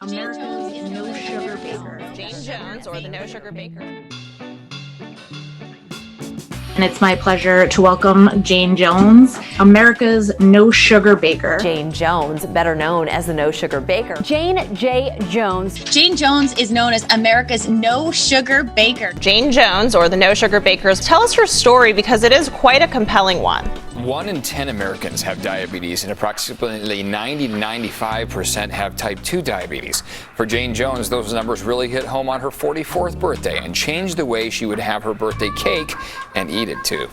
America's no sugar baker. Jane Jones, or the No Sugar Baker. And it's my pleasure to welcome Jane Jones, America's no sugar baker. Jane Jones, better known as the No Sugar Baker. Jane J. Jones. Jane Jones is known as America's no sugar baker. Jane Jones, or the No Sugar Bakers, tell us your story because it is quite a compelling one. 1 in 10 Americans have diabetes, and approximately 90 to 95% have type 2 diabetes. For Jane Jones, those numbers really hit home on her 44th birthday and changed the way she would have her birthday cake and eat it too.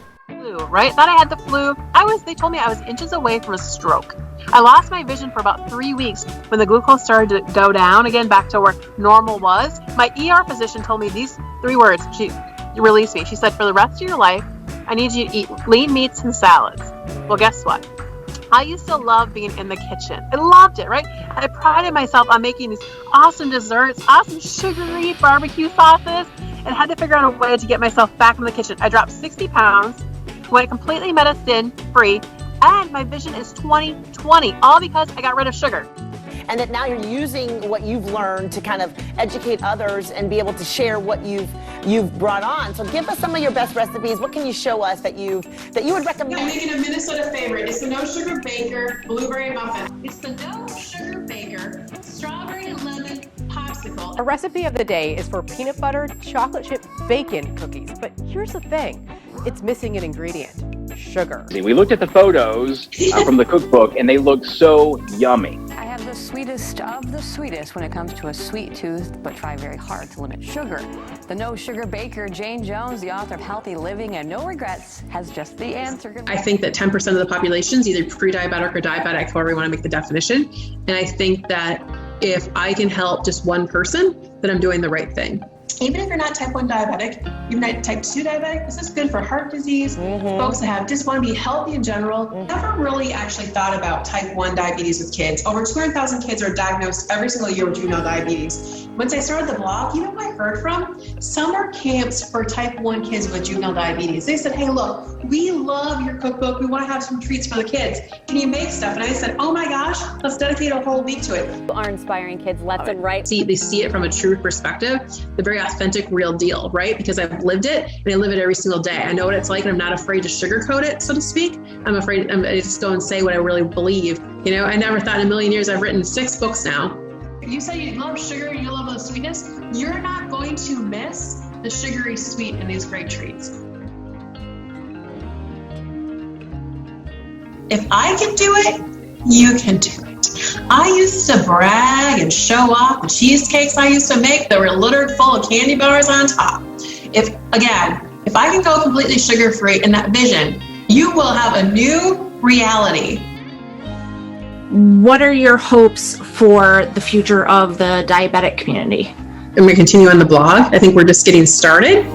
Right? Thought I had the flu. They told me I was inches away from a stroke. I lost my vision for about 3 weeks when the glucose started to go down again back to where normal was. My ER physician told me these 3 words. She released me. She said, for the rest of your life, I need you to eat lean meats and salads. Well, guess what? I used to love being in the kitchen. I loved it, right? I prided myself on making these awesome desserts, awesome sugary barbecue sauces, and had to figure out a way to get myself back in the kitchen. I dropped 60 pounds, went completely medicine-free, and my vision is 20/20, all because I got rid of sugar. And that now you're using what you've learned to kind of educate others and be able to share what you've brought on. So give us some of your best recipes. What can you show us that you would recommend? I'm making a Minnesota favorite. It's the No Sugar Baker Blueberry Muffin. It's the No Sugar Baker Strawberry and Lemon Popsicle. Our recipe of the day is for peanut butter chocolate chip bacon cookies. But here's the thing, it's missing an ingredient: sugar. We looked at the photos from the cookbook and they looked so yummy. I have the sweetest of the sweetest when it comes to a sweet tooth, but try very hard to limit sugar. The No Sugar Baker, Jane Jones, the author of Healthy Living and No Regrets, has just the answer. I think that 10% of the population is either pre-diabetic or diabetic, however you want to make the definition. And I think that if I can help just one person, then I'm doing the right thing. Even if you're not type 1 diabetic, even not type 2 diabetic, this is good for heart disease, folks that just want to be healthy in general. Never really actually thought about type 1 diabetes with kids. Over 200,000 kids are diagnosed every single year with juvenile diabetes. Once I started the blog, you know who I heard from? Summer camps for type 1 kids with juvenile diabetes. They said, hey, look, we love your cookbook. We want to have some treats for the kids. Can you make stuff? And I said, oh my gosh, let's dedicate a whole week to it. You are inspiring kids left and right. They see it from a true perspective, the very authentic, real deal, right? Because I've lived it and I live it every single day. I know what it's like and I'm not afraid to sugarcoat it, so to speak. I just go and say what I really believe. You know, I never thought in a million years I've written 6 books now. You say you love sugar and you love the sweetness, you're not going to miss the sugary sweet in these great treats. If I can do it, you can do it. I used to brag and show off the cheesecakes I used to make that were littered full of candy bars on top. If I can go completely sugar-free in that vision, you will have a new reality. What are your hopes for the future of the diabetic community? I'm going to continue on the blog. I think we're just getting started.